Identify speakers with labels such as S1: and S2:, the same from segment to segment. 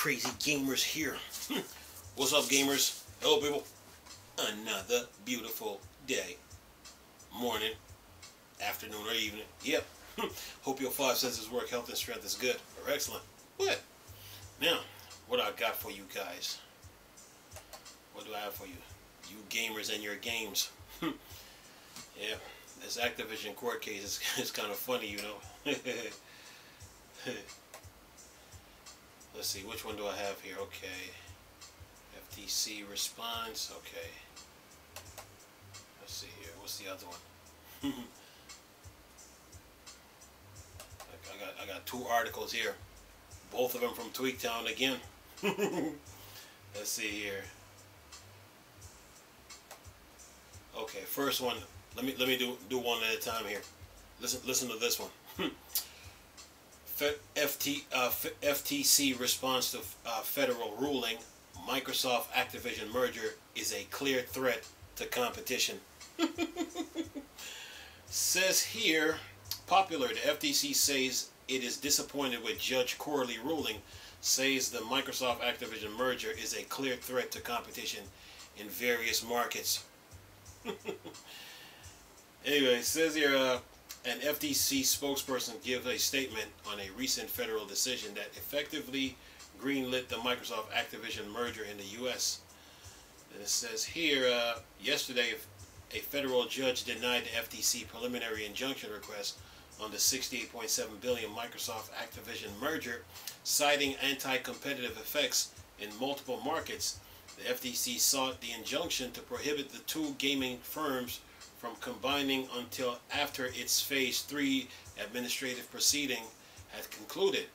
S1: crazy gamers here. What's up, gamers? Hello, people. Another beautiful day. Morning, afternoon, or evening. Yep. Hope your five senses work. Health and strength is good or excellent. What? Now, what I got for you guys? What do I have for you? You gamers and your games. Yeah, this Activision court case is kind of funny, you know. Let's see, which one do I have here? Okay. FTC response. Okay. Let's see here. What's the other one? I got two articles here. Both of them from Tweaktown again. Let's see here. Okay, first one. Let me do one at a time here. Listen to this one. FTC response to federal ruling. Microsoft Activision merger is a clear threat to competition. Says here, Popular, the FTC says it is disappointed with Judge Corley ruling, says the Microsoft Activision merger is a clear threat to competition in various markets. Anyway, it says here, an FTC spokesperson gives a statement on a recent federal decision that effectively greenlit the Microsoft Activision merger in the U.S. And it says here, yesterday, a federal judge denied the FTC preliminary injunction request on the $68.7 billion Microsoft Activision merger, citing anti-competitive effects in multiple markets. The FTC sought the injunction to prohibit the two gaming firms from combining until after its Phase 3 administrative proceeding had concluded.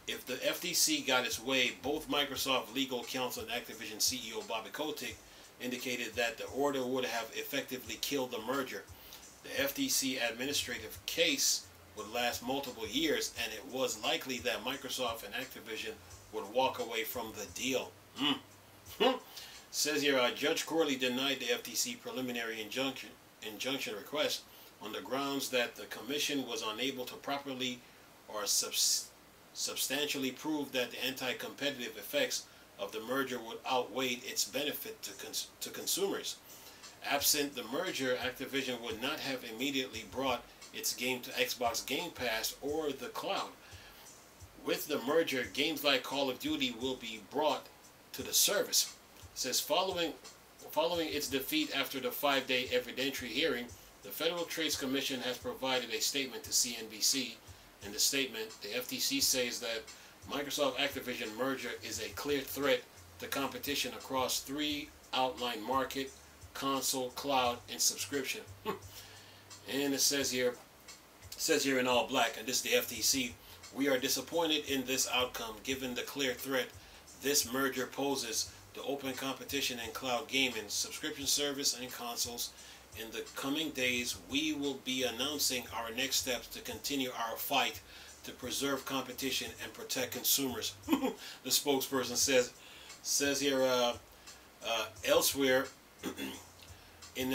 S1: If the FTC got its way, both Microsoft legal counsel and Activision CEO Bobby Kotick indicated that the order would have effectively killed the merger. The FTC administrative case would last multiple years, and it was likely that Microsoft and Activision would walk away from the deal. Says here, Judge Corley denied the FTC preliminary injunction request on the grounds that the commission was unable to properly or substantially prove that the anti-competitive effects of the merger would outweigh its benefit to consumers. Absent the merger, Activision would not have immediately brought its game to Xbox Game Pass or the cloud. With the merger, games like Call of Duty will be brought to the service. It says following its defeat after the 5-day evidentiary hearing, the Federal Trade Commission has provided a statement to CNBC. In the statement, the FTC says that Microsoft Activision merger is a clear threat to competition across three outlined market, console, cloud, and subscription. And it says here in all black, and this is the FTC, we are disappointed in this outcome given the clear threat this merger poses to open competition in cloud gaming, subscription service, and consoles. In the coming days, we will be announcing our next steps to continue our fight to preserve competition and protect consumers. The spokesperson says here, elsewhere in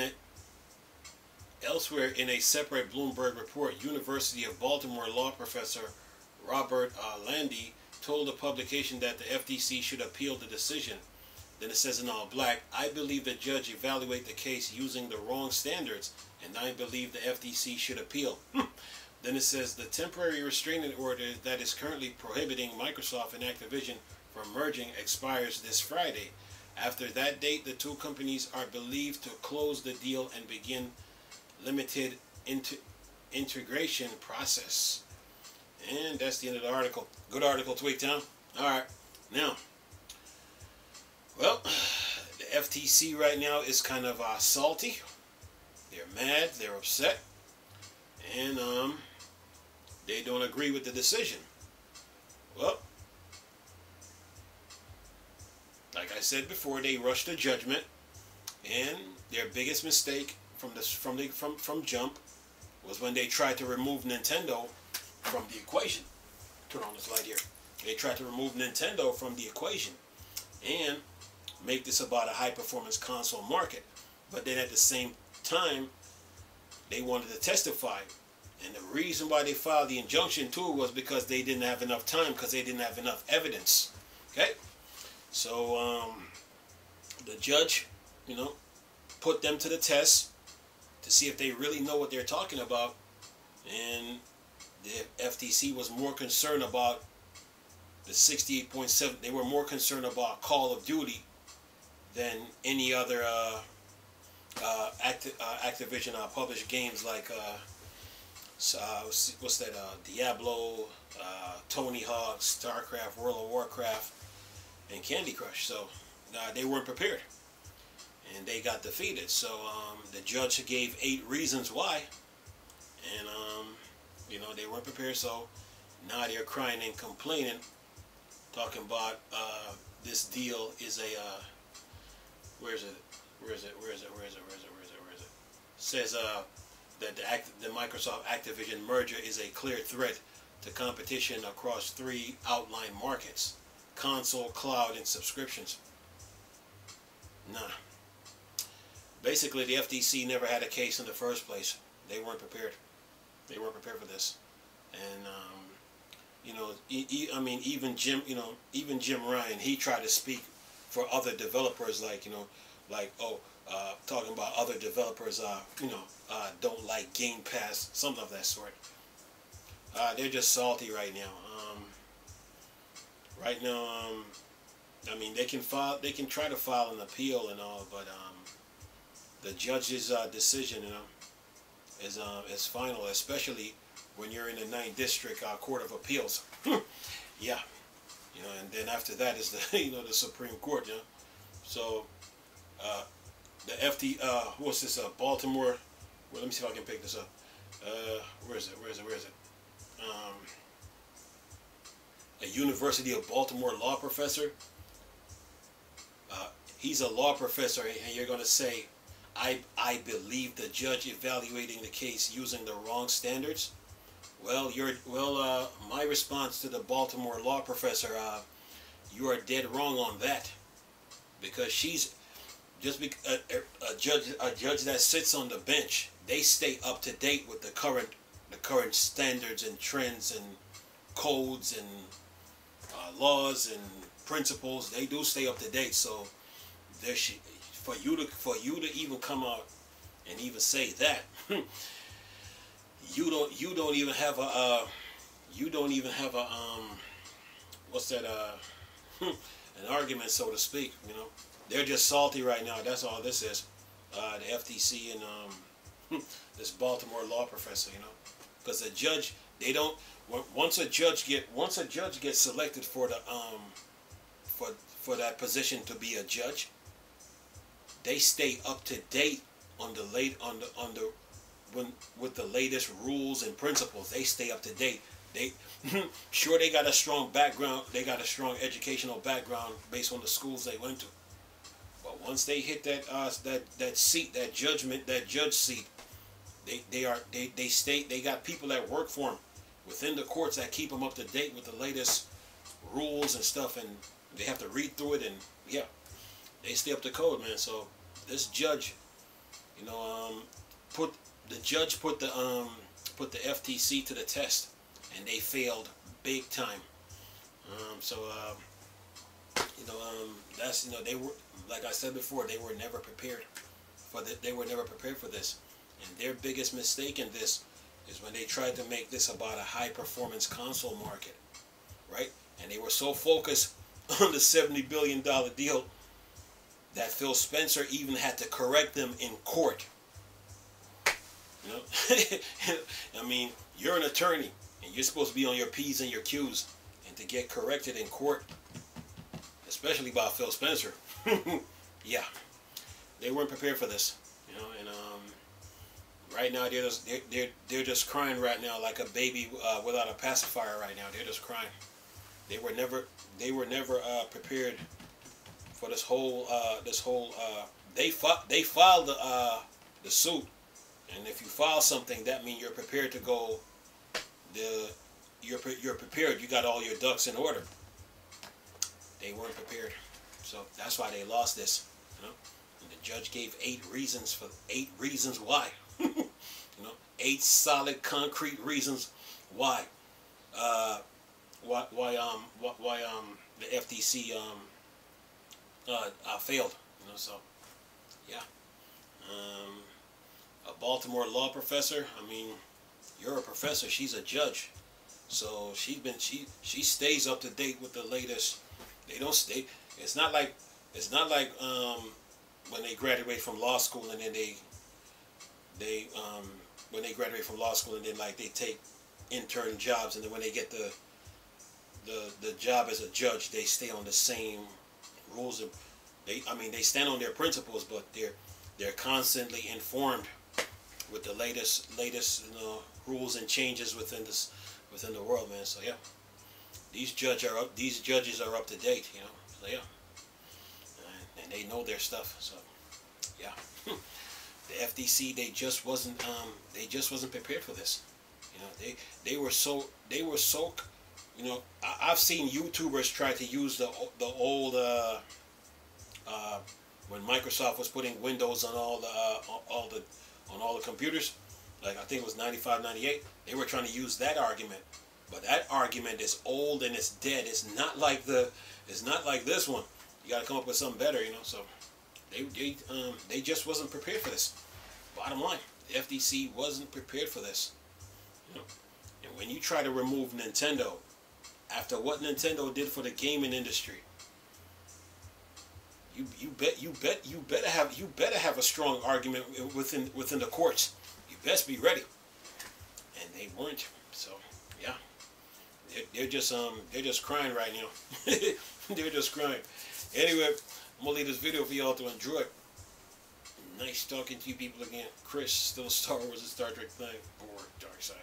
S1: a separate Bloomberg report, University of Baltimore law professor Robert Landy told the publication that the FTC should appeal the decision. Then it says in all black, I believe the judge evaluated the case using the wrong standards, and I believe the FTC should appeal. Then it says the temporary restraining order that is currently prohibiting Microsoft and Activision from merging expires this Friday. After that date, the two companies are believed to close the deal and begin limited integration process. And that's the end of the article. Good article, Tweaktown. Alright, now, well, the FTC right now is kind of salty. They're mad, they're upset, and they don't agree with the decision. Well, like I said before, they rushed to judgment, and their biggest mistake from jump was when they tried to remove Nintendo from the equation. Turn on this light here. They tried to remove Nintendo from the equation and make this about a high-performance console market. But then at the same time, they wanted to testify. And the reason why they filed the injunction too was because they didn't have enough time, because they didn't have enough evidence. Okay, so the judge, you know, put them to the test to see if they really know what they're talking about, and the FTC was more concerned about the 68.7. They were more concerned about Call of Duty than any other Activision published games like what's that? Diablo, Tony Hawk, StarCraft, World of Warcraft, and Candy Crush. So they weren't prepared, and they got defeated. So the judge gave 8 reasons why, and you know, they weren't prepared. So now they're crying and complaining, talking about this deal is a where is it? Says that the Microsoft Activision merger is a clear threat to competition across 3 outlined markets: console, cloud, and subscriptions. Nah. Basically, the FTC never had a case in the first place. They weren't prepared. They weren't prepared for this. And you know, I mean, even Jim Ryan, he tried to speak for other developers, like, you know, like, talking about other developers, don't like Game Pass, something of that sort. They're just salty right now. I mean, they can try to file an appeal and all, but the judge's decision, you know, is final, especially when you're in the 9th District Court of Appeals. Yeah, you know, and then after that is the the Supreme Court, you know. So the what's this? Baltimore. Well, let me see if I can pick this up. Where is it? A University of Baltimore law professor. He's a law professor, and you're going to say, I believe the judge evaluating the case using the wrong standards. Well, my response to the Baltimore law professor, you are dead wrong on that, because she's just a judge that sits on the bench. They stay up to date with the current standards and trends and codes and laws and principles. They do stay up to date. So for you to even come out and even say that, you don't even have a what's that an argument, so to speak. You know, they're just salty right now. That's all this is. The FTC and this Baltimore law professor. You know, because the judge, they don't. Once a judge gets selected for the for that position to be a judge, they stay up to date on the with the latest rules and principles. They stay up to date. They sure, they got a strong background. They got a strong educational background based on the schools they went to. But once they hit that seat, that judge seat, they got people that work for them within the courts that keep them up to date with the latest rules and stuff, and they have to read through it, and yeah, they stay up to code, man. So this judge, you know, put the FTC to the test, and they failed big time. That's, you know, they were, like I said before, they were never prepared for this, and their biggest mistake in this is when they tried to make this about a high performance console market, right? And they were so focused on the $70 billion deal that Phil Spencer even had to correct them in court. You know, I mean, you're an attorney and you're supposed to be on your P's and your Q's, and to get corrected in court, especially by Phil Spencer, yeah, they weren't prepared for this. You know, and right now they're just crying right now like a baby without a pacifier. Right now they're just crying. They were never prepared for this whole they filed the suit, and if you file something, that means you're prepared to go. You're prepared. You got all your ducks in order. They weren't prepared, so that's why they lost this. You know, and the judge gave 8 reasons why. You know, 8 solid, concrete reasons why. the FTC failed. So yeah. A Baltimore law professor. I mean, you're a professor. She's a judge, so she stays up to date with the latest. They don't stay. It's not like when they graduate from law school and then they when they graduate from law school and then like they take intern jobs, and then when they get the job as a judge, they stay on the same rules. They stand on their principles, but they're constantly informed with the latest rules and changes within the world, man. So yeah, these judges are up to date, So yeah, and they know their stuff. So yeah, the FTC, they just wasn't prepared for this. They were so I've seen YouTubers try to use the old when Microsoft was putting Windows on all the computers, like I think it was 95, 98. They were trying to use that argument, but that argument is old and it's dead. It's not like this one. You got to come up with something better, So they just wasn't prepared for this. Bottom line, the FTC wasn't prepared for this. And when you try to remove Nintendo, after what Nintendo did for the gaming industry, you better have a strong argument within the courts. You best be ready. And they weren't. So yeah, they're just crying right now. They're just crying. Anyway, I'm gonna leave this video for y'all to enjoy. Nice talking to you people again. Chris, still Star Wars and Star Trek thing, or Dark Side.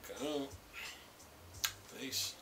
S1: Okay. Peace.